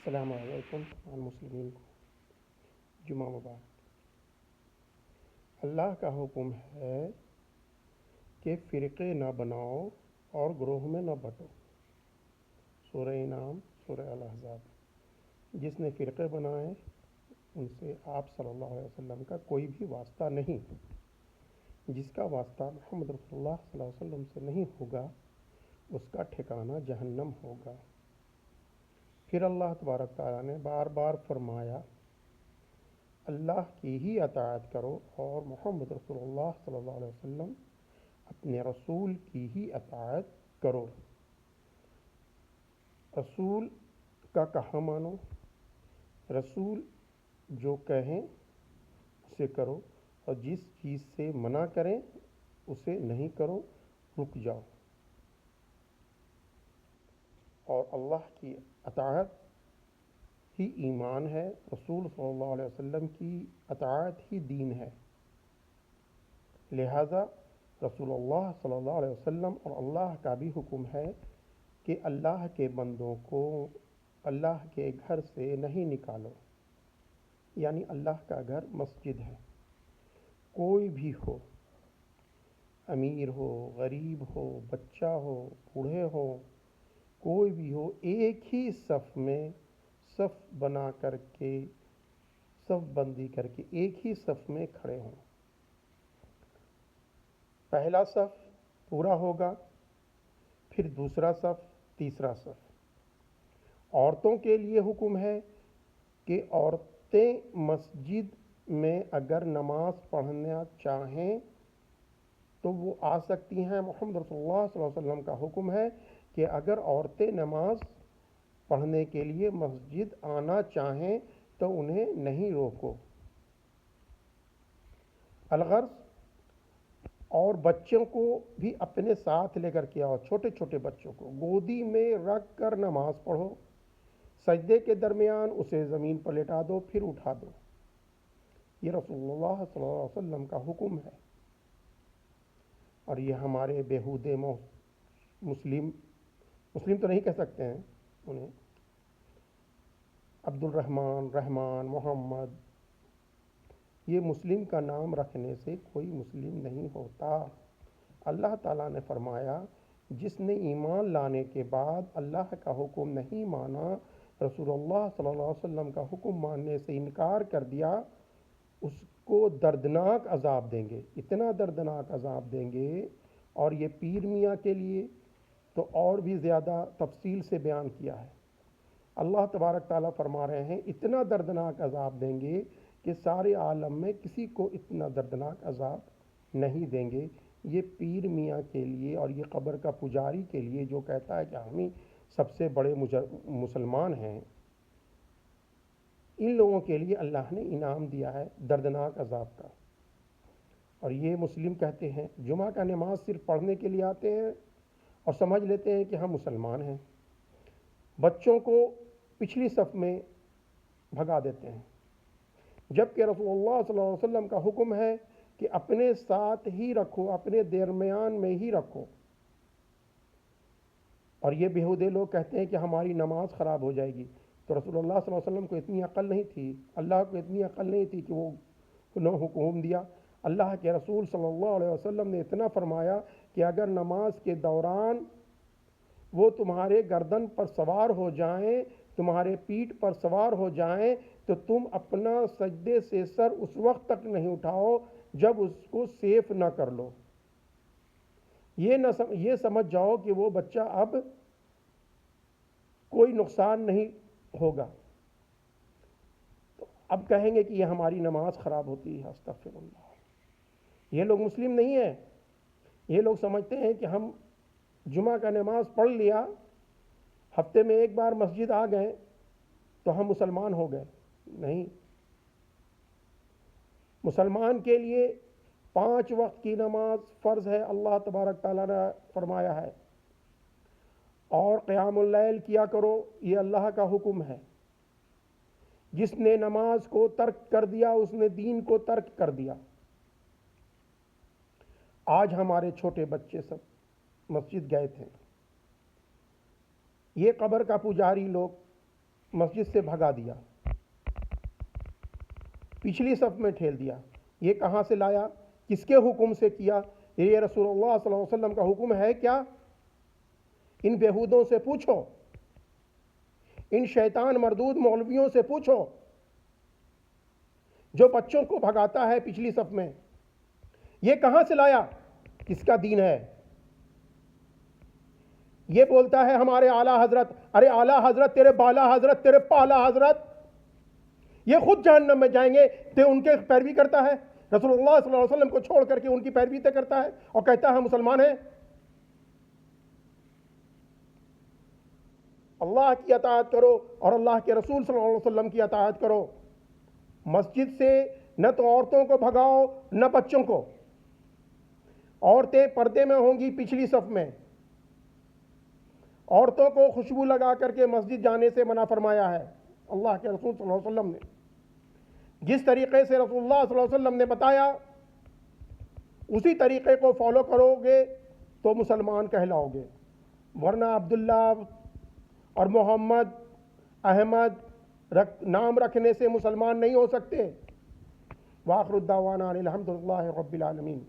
السلام علیکم المسلمین کو جمعہ مبارک۔ اللہ کا حکم ہے کہ فرقے نہ بناؤ اور گروہ میں نہ بٹو۔ سورہ انعام، سورہ الاحزاب۔ جس نے فرقے بنائے ان سے آپ صلی اللہ علیہ وسلم کا کوئی بھی واسطہ نہیں۔ جس کا واسطہ محمد رسول اللہ صلی اللہ علیہ وسلم سے نہیں ہوگا اس کا ٹھکانہ جہنم ہوگا۔ پھر اللہ تبارک تعالیٰ نے بار بار فرمایا اللہ کی ہی اطاعت کرو اور محمد رسول اللہ صلی اللہ علیہ وسلم اپنے رسول کی ہی اطاعت کرو۔ رسول کا کہا مانو، رسول جو کہیں اسے کرو، اور جس چیز سے منع کریں اسے نہیں کرو، رک جاؤ۔ اور اللہ کی اطاعت ہی ایمان ہے، رسول صلی اللہ علیہ وسلم کی اطاعت ہی دین ہے۔ لہذا رسول اللہ صلی اللہ علیہ وسلم اور اللہ کا بھی حکم ہے کہ اللہ کے بندوں کو اللہ کے گھر سے نہیں نکالو، یعنی اللہ کا گھر مسجد ہے۔ کوئی بھی ہو، امیر ہو، غریب ہو، بچہ ہو، بوڑھے ہو، کوئی بھی ہو، ایک ہی صف میں صف بنا کر کے، صف بندی کر کے ایک ہی صف میں کھڑے ہوں۔ پہلا صف پورا ہوگا، پھر دوسرا صف، تیسرا صف۔ عورتوں کے لیے حکم ہے کہ عورتیں مسجد میں اگر نماز پڑھنا چاہیں تو وہ آ سکتی ہیں۔ محمد رسول اللہ صلی اللہ علیہ وسلم کا حکم ہے کہ اگر عورتیں نماز پڑھنے کے لیے مسجد آنا چاہیں تو انہیں نہیں روکو۔ الغرض اور بچوں کو بھی اپنے ساتھ لے کر کے آؤ، چھوٹے چھوٹے بچوں کو گودی میں رکھ کر نماز پڑھو، سجدے کے درمیان اسے زمین پر لٹا دو پھر اٹھا دو۔ یہ رسول اللہ صلی اللہ علیہ وسلم کا حکم ہے۔ اور یہ ہمارے بیہودے مسلم تو نہیں کہہ سکتے ہیں انہیں، عبد الرحمن، رحمان، محمد، یہ مسلم کا نام رکھنے سے کوئی مسلم نہیں ہوتا۔ اللہ تعالیٰ نے فرمایا جس نے ایمان لانے کے بعد اللہ کا حکم نہیں مانا، رسول اللہ صلی اللہ علیہ وسلم کا حکم ماننے سے انکار کر دیا، اس کو دردناک عذاب دیں گے، اتنا دردناک عذاب دیں گے۔ اور یہ پیر میاں کے لیے تو اور بھی زیادہ تفصیل سے بیان کیا ہے۔ اللہ تبارک تعالیٰ فرما رہے ہیں اتنا دردناک عذاب دیں گے کہ سارے عالم میں کسی کو اتنا دردناک عذاب نہیں دیں گے۔ یہ پیر میاں کے لیے اور یہ قبر کا پجاری کے لیے جو کہتا ہے کہ ہم ہی سب سے بڑے مسلمان ہیں، ان لوگوں کے لیے اللہ نے انعام دیا ہے دردناک عذاب کا۔ اور یہ مسلم کہتے ہیں، جمعہ کا نماز صرف پڑھنے کے لیے آتے ہیں اور سمجھ لیتے ہیں کہ ہم مسلمان ہیں، بچوں کو پچھلی صف میں بھگا دیتے ہیں، جبکہ رسول اللہ صلی اللہ علیہ وسلم کا حکم ہے کہ اپنے ساتھ ہی رکھو، اپنے درمیان میں ہی رکھو۔ اور یہ بیہودے لوگ کہتے ہیں کہ ہماری نماز خراب ہو جائے گی، تو رسول اللہ صلی اللہ علیہ وسلم کو اتنی عقل نہیں تھی، اللہ کو اتنی عقل نہیں تھی کہ وہ انہوں حکم دیا۔ اللہ کے رسول صلی اللہ علیہ وسلم نے اتنا فرمایا کہ اگر نماز کے دوران وہ تمہارے گردن پر سوار ہو جائیں، تمہارے پیٹھ پر سوار ہو جائیں، تو تم اپنا سجدے سے سر اس وقت تک نہیں اٹھاؤ جب اس کو سیف نہ کر لو۔ یہ سمجھ جاؤ کہ وہ بچہ اب کوئی نقصان نہیں ہوگا، تو اب کہیں گے کہ یہ ہماری نماز خراب ہوتی ہے۔ استغفر اللہ۔ یہ لوگ مسلم نہیں ہیں، یہ لوگ سمجھتے ہیں کہ ہم جمعہ کا نماز پڑھ لیا، ہفتے میں ایک بار مسجد آ گئے تو ہم مسلمان ہو گئے۔ نہیں، مسلمان کے لیے 5 وقت کی نماز فرض ہے، اللہ تبارک تعالیٰ نے فرمایا ہے، اور قیام اللیل کیا کرو، یہ اللہ کا حکم ہے۔ جس نے نماز کو ترک کر دیا اس نے دین کو ترک کر دیا۔ آج ہمارے چھوٹے بچے سب مسجد گئے تھے، یہ قبر کا پجاری لوگ مسجد سے بھگا دیا، پچھلی صف میں ٹھیل دیا۔ یہ کہاں سے لایا؟ کس کے حکم سے کیا؟ یہ رسول اللہ صلی اللہ علیہ وسلم کا حکم ہے کیا؟ ان بیہودوں سے پوچھو، ان شیطان مردود مولویوں سے پوچھو جو بچوں کو بھگاتا ہے پچھلی صف میں، یہ کہاں سے لایا؟ کس کا دین ہے؟ یہ بولتا ہے ہمارے اعلیٰ حضرت، ارے اعلیٰ حضرت تیرے بالا حضرت تیرے پالا حضرت یہ خود جہنم میں جائیں گے، تو ان کے پیروی کرتا ہے، رسول اللہ صلی اللہ علیہ وسلم کو چھوڑ کر کے ان کی پیروی کرتا ہے اور کہتا ہے مسلمان ہے۔ اللہ کی اطاعت کرو اور اللہ کے رسول صلی اللہ علیہ وسلم کی اطاعت کرو۔ مسجد سے نہ تو عورتوں کو بھگاؤ نہ بچوں کو۔ عورتیں پردے میں ہوں گی پچھلی صف میں۔ عورتوں کو خوشبو لگا کر کے مسجد جانے سے منع فرمایا ہے اللہ کے رسول صلی اللہ علیہ وسلم نے۔ جس طریقے سے رسول اللہ صلی اللہ علیہ وسلم نے بتایا اسی طریقے کو فالو کرو گے تو مسلمان کہلاؤ گے، ورنہ عبداللہ اور محمد احمد نام رکھنے سے مسلمان نہیں ہو سکتے۔ وآخر الدعوانا الحمدللہ رب العالمین۔